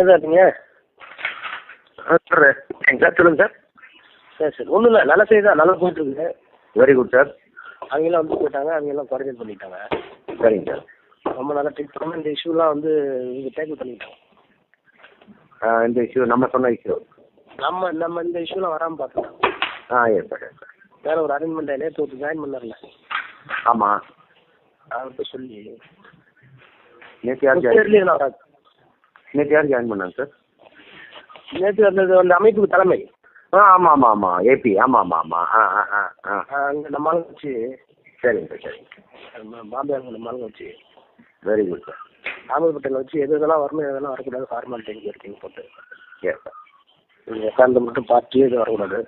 தான் இருக்கீங்க? Sir sir சொல்லுங்கள் சார். சரி சரி, ஒன்றும் இல்லை, நல்ல செய்தி தான், நல்லா போயிட்டுருக்கு. Very good sir. அவங்கெல்லாம் வந்து போயிட்டாங்க, அவங்கெல்லாம் குவாரண்டைன் பண்ணிட்டாங்க. சரிங்க சார். ரொம்ப நல்லா ட்ரீட் பண்ணாமல் இந்த இஷ்யூலாம் வந்து இங்கே டேக்கிள் பண்ணிட்டாங்க. இந்த இஷ்யூ நம்ம சொன்ன இஷ்யூ நம்ம இந்த இஷ்யூலாம் வராமல் பார்த்துட்டோம். Yes sir yes sir. வேறு ஒரு அரேஞ்ச்மெண்ட் நேற்று ஒருத்தர் ஜாயின் பண்ணார்ல, ஆமாம். அவர்கிட்ட சொல்லி நேற்று யார் தெரியல வராது. நேற்று யார் ஜாயின் பண்ணாங்க சார்? நேற்று அந்த அமைப்புக்கு தலைமை. ஆமாம் ஆமாம் ஆமாம் ஏபி. ஆமாம் ஆமாம் ஆமாம். அங்கே நம்ம ஆளுங்க வச்சு. சரிங்க சார் சரிங்க. பாம்பே அங்கே நம்ம ஆளுங்க வச்சு. Very good sir. Ahmed Patel வச்சு எதெல்லாம் வரணும் எதெல்லாம் வரக்கூடாது ஃபார்மாலிட்டி இருக்கீங்க போட்டு. Yes sir. நீங்கள் உட்காந்து மட்டும் பார்த்து எதுவும் வரக்கூடாது.